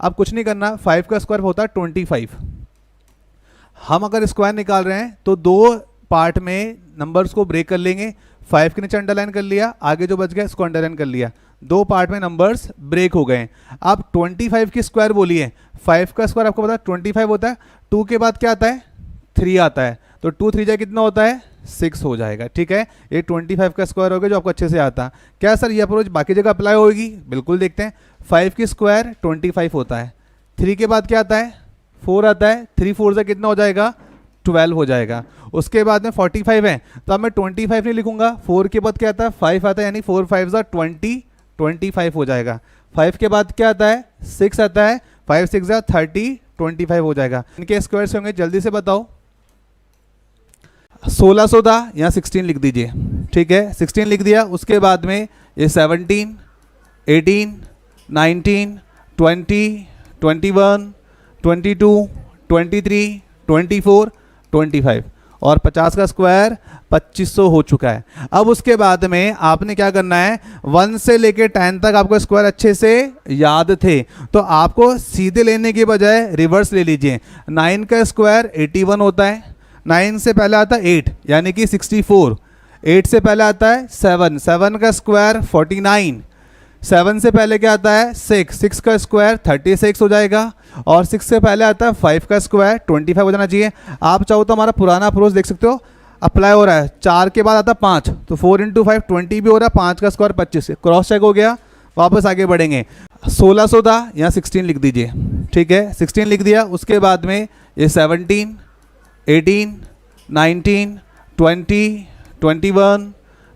अब कुछ नहीं करना, 5 का स्क्वायर होता है 25। हम अगर स्क्वायर निकाल रहे हैं तो दो पार्ट में नंबर्स को ब्रेक कर लेंगे। 5 के नीचे अंडरलाइन कर लिया, आगे जो बच गया इसको अंडरलाइन कर लिया, दो पार्ट में नंबर्स ब्रेक हो गए। अब 25 की स्क्वायर बोलिए, 5 का स्क्वायर आपको पता है 25 होता है, 2 के बाद क्या आता है 3 आता है, तो 2 3 जा कितना होता है 6 हो जाएगा। ठीक है, ये 25 का स्क्वायर हो गया जो आपको अच्छे से आता। क्या सर ये अप्रोच बाकी जगह अप्लाई होगी? बिल्कुल, देखते हैं। 5 की स्क्वायर 25 होता है, 3 के बाद क्या आता है 4 आता है, 3 4 से कितना हो जाएगा 12 हो जाएगा। उसके बाद में 45 है तो अब मैं 25 नहीं लिखूंगा, 4 के बाद क्या आता है 5 आता है, यानी 4 5 जा 20, 25 हो जाएगा। 5 के बाद क्या आता है 6 आता है, 5 6 जा 30, 25 हो जाएगा। इनके स्क्वायर से होंगे, जल्दी से बताओ। 1600 था, यहाँ 16 लिख दीजिए। ठीक है, 16 लिख दिया। उसके बाद में ये 17, 18, 19, 20, 21, 22, 23, 24, 25 और 50 का स्क्वायर 2500 हो चुका है। अब उसके बाद में आपने क्या करना है, 1 से लेके 10 तक आपको स्क्वायर अच्छे से याद थे, तो आपको सीधे लेने के बजाय रिवर्स ले लीजिए। 9 का स्क्वायर 81 होता है, 9 से पहले आता है 8 यानी कि 64, 8 से पहले आता है 7, 7 का स्क्वायर 49, 7 से पहले क्या आता है 6, 6 का स्क्वायर 36 हो जाएगा, और 6 से पहले आता है 5 का स्क्वायर 25 हो जाना चाहिए। आप चाहो तो हमारा पुराना अप्रोच देख सकते हो, अप्लाई हो रहा है। 4 के बाद आता है 5, तो 4 × 5 20 भी हो रहा है, 5 का स्क्वायर 25, क्रॉस चेक हो गया। वापस आगे बढ़ेंगे, 1600 था, यहाँ 16 लिख दीजिए। ठीक है, 16 लिख दिया। उसके बाद में ये 17, 18, 19, 20, 21,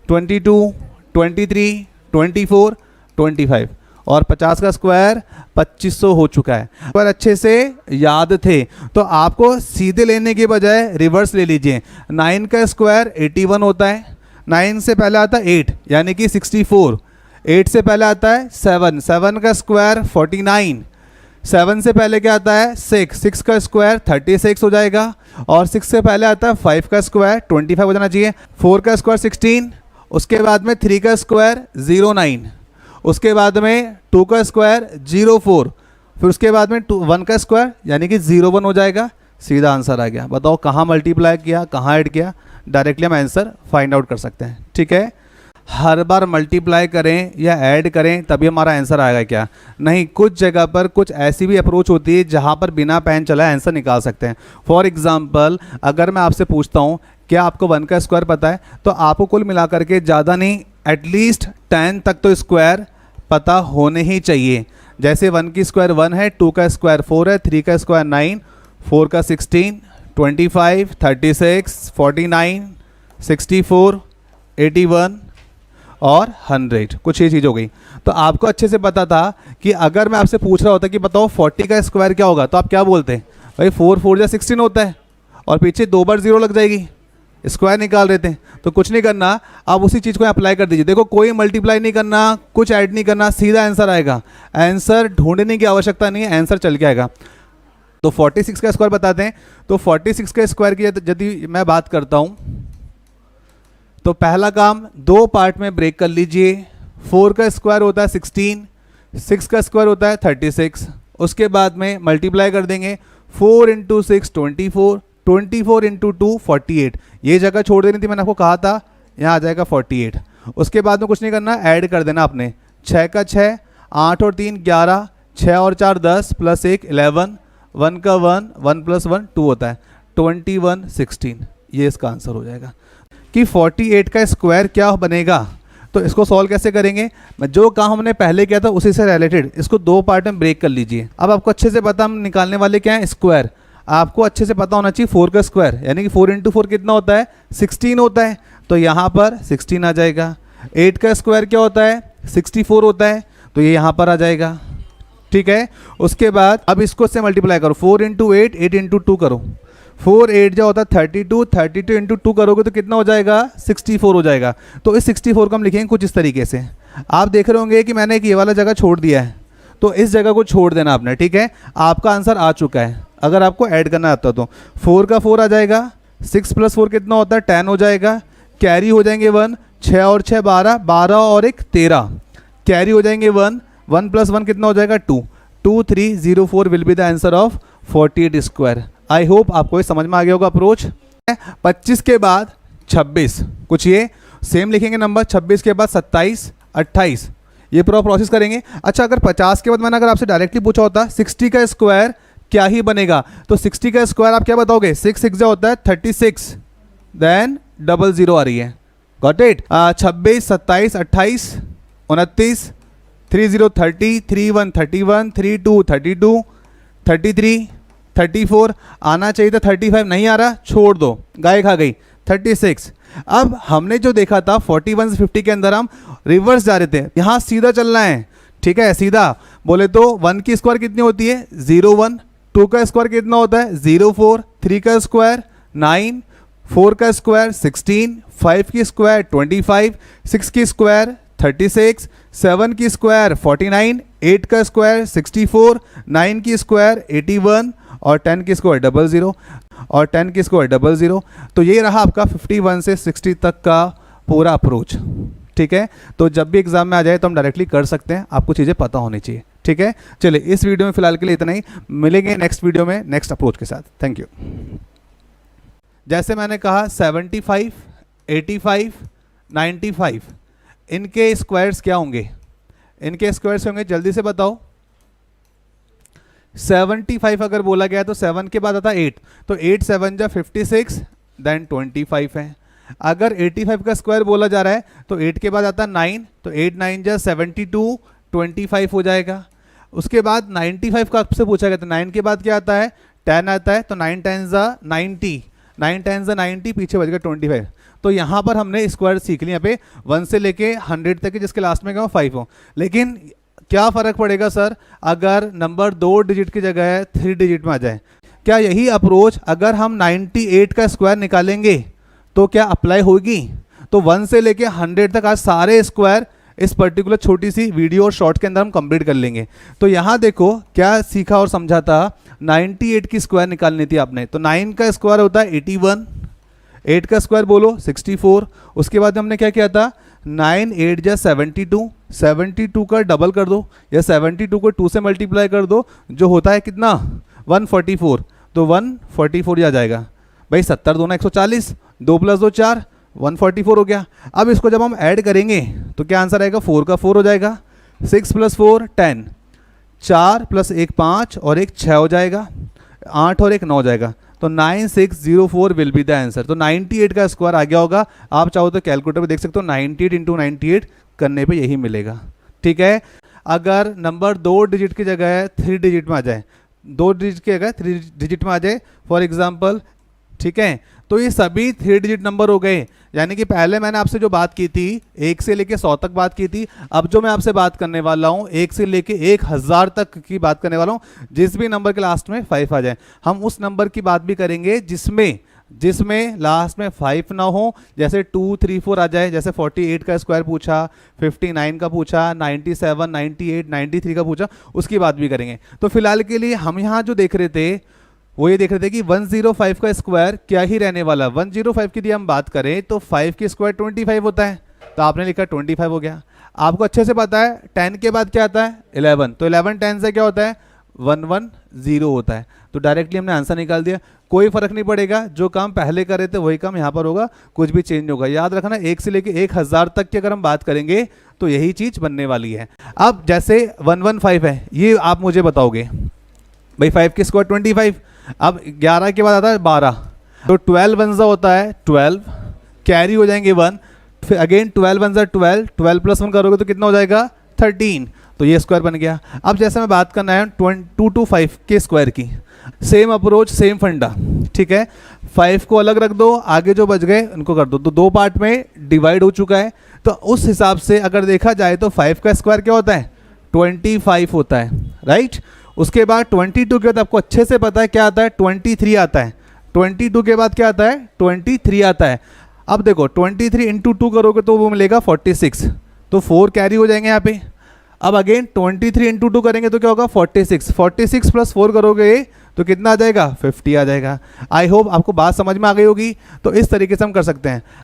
22, 23, 24, 25 और 50 का स्क्वायर 2500 हो चुका है। पर अच्छे से याद थे तो आपको सीधे लेने के बजाय रिवर्स ले लीजिए। 9 का स्क्वायर 81 होता है, 9 से पहले आता है 8 यानी कि 64, 8 से पहले आता है 7, 7 का स्क्वायर 49, 7 से पहले क्या आता है 6, 6 का स्क्वायर 36 हो जाएगा, और 6 से पहले आता है 5 का स्क्वायर 25 हो जाना चाहिए। 4 का स्क्वायर 16, उसके बाद में 3 का स्क्वायर 09, उसके बाद में 2 का स्क्वायर 04, फिर उसके बाद में 1 का स्क्वायर यानी कि 01 हो जाएगा। सीधा आंसर आ गया। बताओ कहाँ मल्टीप्लाई किया, कहाँ ऐड किया, डायरेक्टली हम आंसर फाइंड आउट कर सकते हैं। ठीक है, हर बार मल्टीप्लाई करें या ऐड करें तभी हमारा आंसर आएगा क्या? नहीं, कुछ जगह पर कुछ ऐसी भी अप्रोच होती है जहाँ पर बिना पेन चलाए आंसर निकाल सकते हैं। फॉर एग्जांपल, अगर मैं आपसे पूछता हूँ क्या आपको 1 का स्क्वायर पता है, तो आपको कुल मिलाकर के ज़्यादा नहीं एटलीस्ट 10 तक तो स्क्वायर पता होने ही चाहिए। जैसे 1 की स्क्वायर 1 है, 2 का स्क्वायर 4 है, 3 का स्क्वायर 9, 4 का 16, 25, 36, 49, 64, 81 और 100, कुछ ये चीज़ हो गई। तो आपको अच्छे से पता था कि अगर मैं आपसे पूछ रहा होता कि बताओ 40 का स्क्वायर क्या होगा, तो आप क्या बोलते? भाई 4 4 या 16 होता है, और पीछे 2 बार 0 लग जाएगी, स्क्वायर निकाल रहे थे। तो कुछ नहीं करना, आप उसी चीज़ को अप्लाई कर दीजिए। देखो कोई मल्टीप्लाई नहीं करना, कुछ ऐड नहीं करना, सीधा आंसर आएगा। आंसर ढूंढने की आवश्यकता नहीं है, आंसर चल के आएगा। तो 46 का स्क्वायर बताते हैं। तो 46 के स्क्वायर की यदि मैं बात करता हूँ तो पहला काम 2 पार्ट में ब्रेक कर लीजिए। 4 का स्क्वायर होता है 16, 6 का स्क्वायर होता है 36, उसके बाद में मल्टीप्लाई कर देंगे। 4 × 6 24, 24 × 2 48, ये जगह छोड़ देनी थी, मैंने आपको कहा था, यहाँ आ जाएगा 48। उसके बाद में कुछ नहीं करना, ऐड कर देना आपने। 6 का 6, 8 और 3 11, 6 और 4 10, प्लस 1 11, 1 का 1, 1 + 1 2 होता है, 21 16। ये इसका आंसर हो जाएगा कि 48 का स्क्वायर क्या बनेगा। तो इसको सॉल्व कैसे करेंगे? जो काम हमने पहले किया था उसी से रिलेटेड इसको 2 पार्ट में ब्रेक कर लीजिए। अब आपको अच्छे से पता हम निकालने वाले क्या है, स्क्वायर। आपको अच्छे से पता होना चाहिए 4 का स्क्वायर यानी कि 4 × 4 कितना होता है 16 होता है, तो यहाँ पर 16 आ जाएगा। 8 का स्क्वायर क्या होता है 64 होता है, तो ये यहाँ पर आ जाएगा। ठीक है, उसके बाद अब इसको से मल्टीप्लाई करो, 4 × 8, 8 × 2 करो, 4 8 जो होता है 32, 32 × 2 करोगे तो कितना हो जाएगा 64 हो जाएगा। तो इस 64 को हम लिखेंगे कुछ इस तरीके से। आप देख रहे होंगे कि मैंने एक ये वाला जगह छोड़ दिया है, तो इस जगह को छोड़ देना आपने। ठीक है, आपका आंसर आ चुका है। अगर आपको ऐड करना आता तो 4 का 4 आ जाएगा, 6 + 4 कितना होता है 10 हो जाएगा, कैरी हो जाएंगे 1, 6 और 6 12, 12 और 1 13, कैरी हो जाएंगे 1, 1 + 1 कितना हो जाएगा 2, 2304 will be the answer of 48 square. I hope आपको ये समझ में आ गया होगा अप्रोच। 25 के बाद 26, कुछ ये सेम लिखेंगे नंबर, 26 के बाद 27, 28, ये पूरा प्रोसेस करेंगे। अच्छा, अगर 50 के बाद मैंने अगर आपसे डायरेक्टली पूछा होता 60 का स्क्वायर क्या ही बनेगा, तो 60 का स्क्वायर आप क्या बताओगे, 6 6 जो होता है 36, देन 00 आ रही है, गॉट इट। 26, 27, 28, 29, 30 30, 31 31, 32 32, 33 34, आना चाहिए था 35, नहीं आ रहा, छोड़ दो, गाय खा गई, 36। अब हमने जो देखा था 41 से 50 के अंदर हम रिवर्स जा रहे थे, यहाँ सीधा चलना है, ठीक है, सीधा बोले तो 1 की स्क्वायर कितनी होती है 01, 2 का स्क्वायर कितना होता है 04, 3 का स्क्वायर 9, 4 का स्क्वायर 16, 5 की स्क्वायर 25, 6 की स्क्वायर 36, 7 की स्क्वायर 49, 8 का स्क्वायर 64, 9 की स्क्वायर 81 और 10 की स्क्वायर 00 और 10 की स्क्वायर 00। तो ये रहा आपका 51 से 60 तक का पूरा अप्रोच, ठीक है। तो जब भी एग्जाम में आ जाए तो हम डायरेक्टली कर सकते हैं, आपको चीज़ें पता होनी चाहिए, ठीक है। चलिए इस वीडियो में फिलहाल के लिए इतना ही, मिलेंगे नेक्स्ट वीडियो में नेक्स्ट अप्रोच के साथ। Thank you. जैसे मैंने कहा 75, 85, 95 इनके स्क्वायर्स क्या होंगे, इनके स्क्वायर्स होंगे, जल्दी से बताओ। 75 अगर बोला गया तो 7 के बाद आता 8, तो 8 7 जा 56, देन 25 है। अगर 85 का स्क्वायर बोला जा रहा है तो 8 के बाद आता 9, तो 8 9 जा 72, 25 हो जाएगा। उसके बाद 95 का आपसे पूछा गया, तो 9 के बाद क्या आता है 10 आता है, तो 9 10 जा 90, 9 10 जा 90, पीछे बच गया 25। तो यहाँ पर हमने स्क्वायर सीख लिया, यहाँ पे 1 से लेके 100 तक, जिसके लास्ट में क्या 5 हो। लेकिन क्या फ़र्क पड़ेगा सर अगर नंबर 2 डिजिट की जगह 3 डिजिट में आ जाए? क्या यही अप्रोच अगर हम 98 का स्क्वायर निकालेंगे तो क्या अप्लाई होगी? तो 1 से लेके 100 तक आज सारे स्क्वायर इस पर्टिकुलर छोटी सी वीडियो और शॉर्ट के अंदर हम कंप्लीट कर लेंगे। तो यहाँ देखो क्या सीखा और समझा था, 98 की स्क्वायर निकालनी थी आपने, तो 9 का स्क्वायर होता है 81, 8 का स्क्वायर बोलो 64। उसके बाद हमने क्या किया था 9 8 जा 72, 72 का डबल कर दो या 72 को 2 से मल्टीप्लाई कर दो, जो होता है कितना 144, तो 144 आ जाएगा भाई। 70 दूना 140, 2 + 2 4, 144 हो गया। अब इसको जब हम ऐड करेंगे तो क्या आंसर आएगा, 4 का 4 हो जाएगा, 6 + 4 10, 4 + 1 5 और 1 6 हो जाएगा, 8 और 1 9 हो जाएगा। तो 9604 विल बी द आंसर। तो 98 का स्क्वायर आ गया होगा। आप चाहो तो कैलकुलेटर पे देख सकते हो, 98 × 98 करने पे यही मिलेगा, ठीक है। अगर नंबर 2 डिजिट की जगह 3 डिजिट में आ जाए, 2 डिजिट की जगह 3 डिजिट में आ जाए फॉर एग्जांपल, ठीक है, तो ये सभी 3 डिजिट नंबर हो गए। यानी कि पहले मैंने आपसे जो बात की थी 1 से लेके 100 तक बात की थी, अब जो मैं आपसे बात करने वाला हूँ 1 से लेके 1000 तक की बात करने वाला हूँ। जिस भी नंबर के लास्ट में 5 आ जाए, हम उस नंबर की बात भी करेंगे जिसमें लास्ट में 5 ना हो। जैसे 2 3 4 आ जाए, जैसे 48 का स्क्वायर पूछा, 59 का पूछा, 97 98 93 का पूछा, उसकी बात भी करेंगे। तो फिलहाल के लिए हम यहाँ जो देख रहे थे वो ये देख रहे थे कि 105 का स्क्वायर क्या ही रहने वाला। 105 की यदि हम बात करें तो 5 की स्क्वायर 25 होता है, तो आपने लिखा 25 हो गया। आपको अच्छे से पता है 10 के बाद क्या आता है 11, तो 11 10 से क्या होता है 110 होता है। तो डायरेक्टली हमने आंसर निकाल दिया। कोई फर्क नहीं पड़ेगा, जो काम पहले कर रहे थे वही काम यहाँ पर होगा, कुछ भी चेंज होगा। याद रखना 1 से लेके 1000 तक की अगर हम बात करेंगे तो यही चीज़ बनने वाली है। अब जैसे 115 है, ये आप मुझे बताओगे भाई 5 की स्क्वायर 25, अब 11 के बाद आता है 12, तो 12 1 होता है 12, कैरी हो जाएंगे 1, फिर अगेन 12 1 12, 12 + 1 करोगे तो कितना हो जाएगा 13, तो ये स्क्वायर बन गया। अब जैसे मैं बात करना है 225 के स्क्वायर की, सेम अप्रोच सेम फंडा, ठीक है। 5 को अलग रख दो, आगे जो बच गए उनको कर दो, तो 2 पार्ट में डिवाइड हो चुका है। तो उस हिसाब से अगर देखा जाए तो 5 का स्क्वायर क्या होता है 25 होता है, राइट। उसके बाद 22 के बाद आपको अच्छे से पता है क्या आता है 23 आता है, 22 के बाद क्या आता है 23 आता है। अब देखो 23 × 2 करोगे तो वो मिलेगा 46, तो 4 कैरी हो जाएंगे यहाँ पे। अब अगेन 23 × 2 करेंगे तो क्या होगा 46, 46 + 4 करोगे तो कितना आ जाएगा 50 आ जाएगा। आई होप आपको बात समझ में आ गई होगी। तो इस तरीके से हम कर सकते हैं।